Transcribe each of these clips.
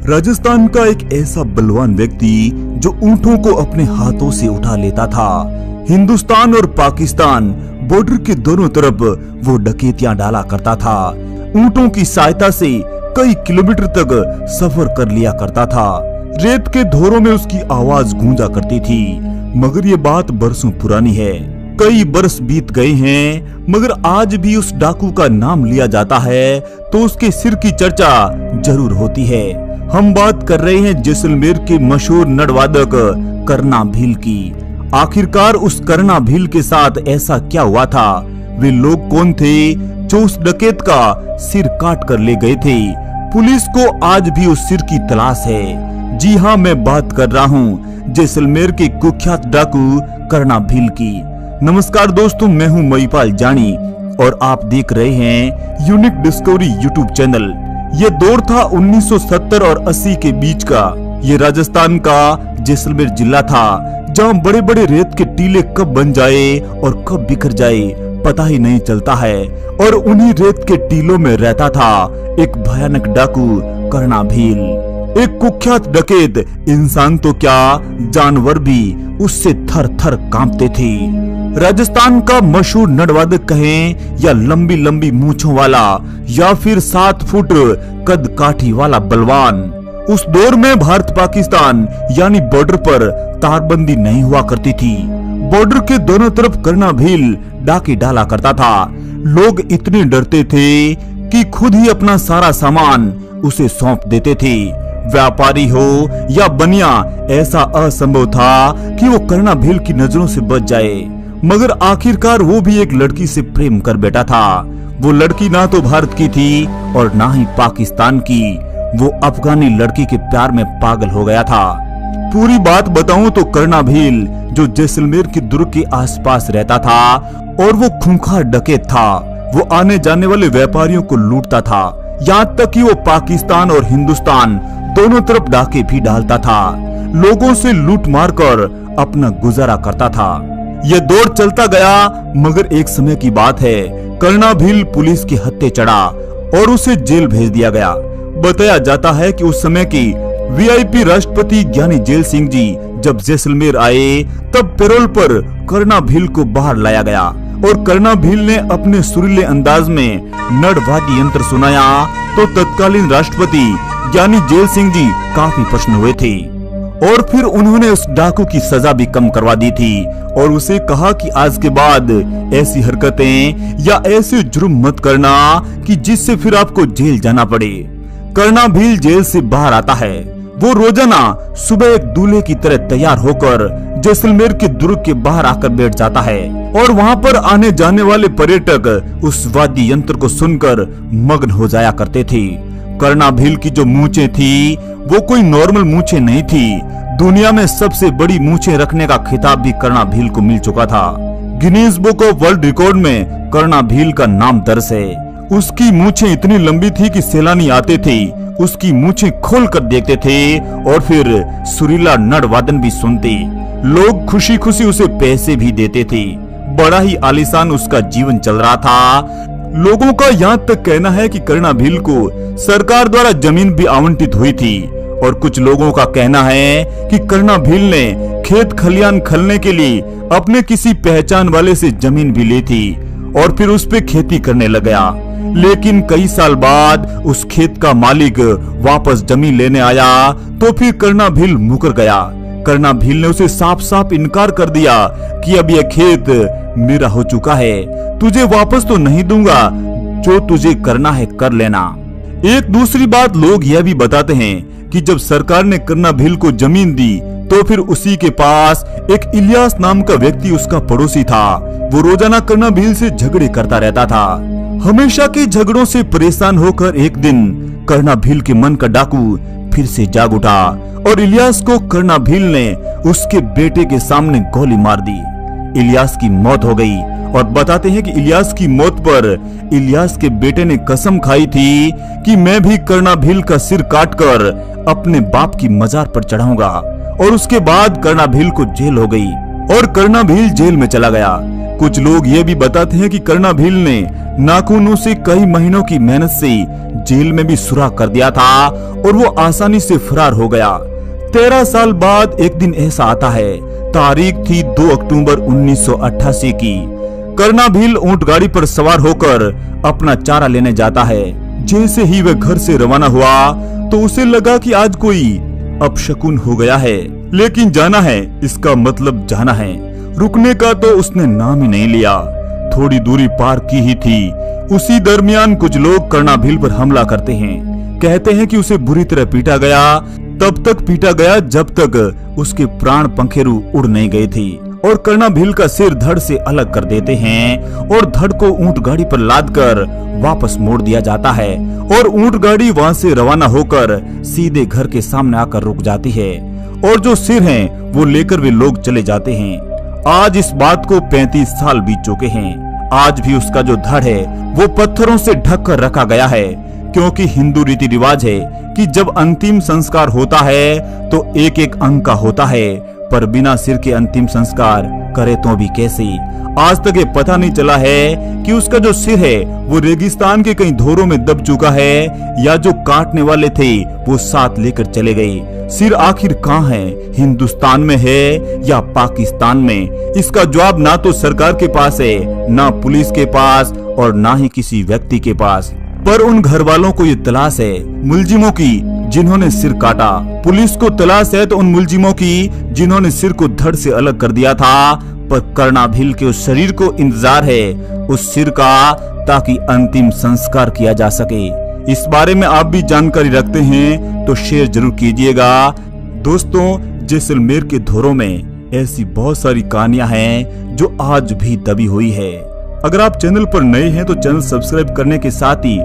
राजस्थान का एक ऐसा बलवान व्यक्ति जो ऊंटों को अपने हाथों से उठा लेता था। हिंदुस्तान और पाकिस्तान बॉर्डर के दोनों तरफ वो डकैतियां डाला करता था। ऊंटों की सहायता से कई किलोमीटर तक सफर कर लिया करता था। रेत के धोरों में उसकी आवाज गूंजा करती थी। मगर ये बात बरसों पुरानी है। कई बरस बीत गए हैं, मगर आज भी उस डाकू का नाम लिया जाता है तो उसके सिर की चर्चा जरूर होती है। हम बात कर रहे हैं जैसलमेर के मशहूर नटवादक करना भील की। आखिरकार उस करना भील के साथ ऐसा क्या हुआ था? वे लोग कौन थे जो उस डकैत का सिर काट कर ले गए थे? पुलिस को आज भी उस सिर की तलाश है। जी हाँ, मैं बात कर रहा हूँ जैसलमेर के कुख्यात डाकू करना भील की। नमस्कार दोस्तों, मैं हूँ महिपाल जानी और आप देख रहे हैं यूनिक डिस्कवरी यूट्यूब चैनल। ये दौर था 1970 और 80 के बीच का। ये राजस्थान का जैसलमेर जिला था, जहाँ बड़े बड़े रेत के टीले कब बन जाए और कब बिखर जाए पता ही नहीं चलता है। और उन्हीं रेत के टीलों में रहता था एक भयानक डाकू करना भील। एक कुख्यात डकैत, इंसान तो क्या जानवर भी उससे थर थर कांपते थे। राजस्थान का मशहूर नटवादक कहें या लंबी लंबी मूंछों वाला या फिर 7 फुट कद काठी वाला बलवान। उस दौर में भारत पाकिस्तान यानी बॉर्डर पर तारबंदी नहीं हुआ करती थी। बॉर्डर के दोनों तरफ करना भील डाके डाला करता था। लोग इतने डरते थे कि खुद ही अपना सारा सामान उसे सौंप देते थे। व्यापारी हो या बनिया, ऐसा असंभव था कि वो करना भील की नजरों से बच जाए। मगर आखिरकार वो भी एक लड़की से प्रेम कर बैठा था। वो लड़की ना तो भारत की थी और ना ही पाकिस्तान की। वो अफगानी लड़की के प्यार में पागल हो गया था। पूरी बात बताऊं तो करना भील जो जैसलमेर के दुर्ग के आसपास रहता था और वो खूंखार डकैत था। वो आने जाने वाले व्यापारियों को लूटता था, यहाँ तक कि वो पाकिस्तान और हिंदुस्तान दोनों तरफ डाके भी डालता था। लोगों से लूट मार कर अपना गुजारा करता था। यह दौर चलता गया, मगर एक समय की बात है, करना भील पुलिस के हत्थे चढ़ा और उसे जेल भेज दिया गया। बताया जाता है कि उस समय की वीआईपी राष्ट्रपति ज्ञानी जेल सिंह जी जब जैसलमेर आए तब पैरोल पर करना भील को बाहर लाया गया और करना भील ने अपने सुरीले अंदाज में नटवादी यंत्र सुनाया तो तत्कालीन राष्ट्रपति ज्ञानी जेल सिंह जी काफी प्रसन्न हुए थे और फिर उन्होंने उस डाकू की सजा भी कम करवा दी थी और उसे कहा कि आज के बाद ऐसी हरकतें या ऐसे जुर्म मत करना कि जिससे फिर आपको जेल जाना पड़े। करना भील जेल से बाहर आता है। वो रोजाना सुबह एक दूल्हे की तरह तैयार होकर जैसलमेर के दुर्ग के बाहर आकर बैठ जाता है और वहाँ पर आने जाने वाले पर्यटक उस वाद्य यंत्र को सुनकर मग्न हो जाया करते थे। करना भील की जो मूंछें थी वो कोई नॉर्मल मूंछें नहीं थी। दुनिया में सबसे बड़ी मूंछें रखने का खिताब भी करना भील को मिल चुका था। Guinness book of world record में करना भील का नाम दर्ज है। उसकी मूंछें इतनी लंबी थी कि सैलानी आते थे, उसकी मूंछें खोल कर देखते थे और फिर सुरीला नटवादन भी सुनते। लोग खुशी खुशी उसे पैसे भी देते थे। बड़ा ही आलीशान उसका जीवन चल रहा था। लोगों का यहाँ तक कहना है कि करना भील को सरकार द्वारा जमीन भी आवंटित हुई थी और कुछ लोगों का कहना है कि करना भील ने खेत खलियान खलने के लिए अपने किसी पहचान वाले से जमीन भी ली थी और फिर उस पे खेती करने लग गया। लेकिन कई साल बाद उस खेत का मालिक वापस जमीन लेने आया तो फिर करना भील मुकर गया। करना भील ने उसे साफ साफ इनकार कर दिया कि अब यह खेत मेरा हो चुका है, तुझे वापस तो नहीं दूंगा, जो तुझे करना है कर लेना। एक दूसरी बात लोग यह भी बताते हैं कि जब सरकार ने करना भील को जमीन दी तो फिर उसी के पास एक इलियास नाम का व्यक्ति उसका पड़ोसी था। वो रोजाना करना भील से झगड़े करता रहता था। हमेशा के झगड़ों से परेशान होकर एक दिन करना भील के मन का डाकू फिर से जाग उठा और इलियास को करना भील ने उसके बेटे के सामने गोली मार दी। इलियास की मौत हो गई और बताते हैं कि इलियास की मौत पर इलियास के बेटे ने कसम खाई थी कि मैं भी करना भील का सिर काटकर अपने बाप की मजार पर चढ़ाऊंगा। और उसके बाद करना भील को जेल हो गई और करना भील जेल में चला गया। कुछ लोग ये भी बताते हैं कि करना भील ने नाखूनों से कई महीनों की मेहनत से जेल में भी सुराख कर दिया था और वो आसानी से फरार हो गया। 13 साल बाद एक दिन ऐसा आता है, तारीख थी 2 अक्टूबर 1988 की। कर्णा भील ऊंट गाड़ी पर सवार होकर अपना चारा लेने जाता है। जैसे ही वह घर से रवाना हुआ तो उसे लगा कि आज कोई अपशकुन हो गया है, लेकिन जाना है इसका मतलब जाना है। रुकने का तो उसने नाम ही नहीं लिया। थोड़ी दूरी पार की ही थी, उसी दरमियान कुछ लोग कर्णा भील पर हमला करते हैं। कहते हैं कि उसे बुरी तरह पीटा गया, तब तक पीटा गया जब तक उसके प्राण पंखेरु उड़ नहीं गए थे, और कर्णा भील का सिर धड़ से अलग कर देते हैं और धड़ को ऊंट गाड़ी पर लादकर वापस मोड़ दिया जाता है, और ऊंट गाड़ी वहां से रवाना होकर सीधे घर के सामने आकर रुक जाती है, और जो सिर है वो लेकर वे लोग चले जाते हैं। आज इस बात को 35 साल बीत चुके हैं। आज भी उसका जो धड़ है वो पत्थरों से ढक कर रखा गया है, क्योंकि हिंदू रीति रिवाज है कि जब अंतिम संस्कार होता है तो एक एक अंग का होता है, पर बिना सिर के अंतिम संस्कार करे तो भी कैसे। आज तक ये पता नहीं चला है कि उसका जो सिर है वो रेगिस्तान के कई धोरों में दब चुका है, या जो काटने वाले थे वो साथ लेकर चले गए। सिर आखिर कहाँ है, हिंदुस्तान में है या पाकिस्तान में? इसका जवाब ना तो सरकार के पास है, ना पुलिस के पास, और ना ही किसी व्यक्ति के पास। पर उन घर वालों को ये तलाश है मुलजिमों की जिन्होंने सिर काटा। पुलिस को तलाश है तो उन मुलजिमों की जिन्होंने सिर को धड़ से अलग कर दिया था, पर कर्णा भील के उस शरीर को इंतजार है उस सिर का, ताकि अंतिम संस्कार किया जा सके। इस बारे में आप भी जानकारी रखते हैं तो शेयर जरूर कीजिएगा। दोस्तों, जैसलमेर के धोरों में ऐसी बहुत सारी कहानियां हैं जो आज भी दबी हुई है। अगर आप चैनल पर नए हैं तो चैनल सब्सक्राइब करने के साथ ही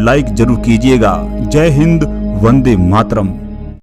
लाइक जरूर कीजिएगा। जय हिंद, वंदे मातरम।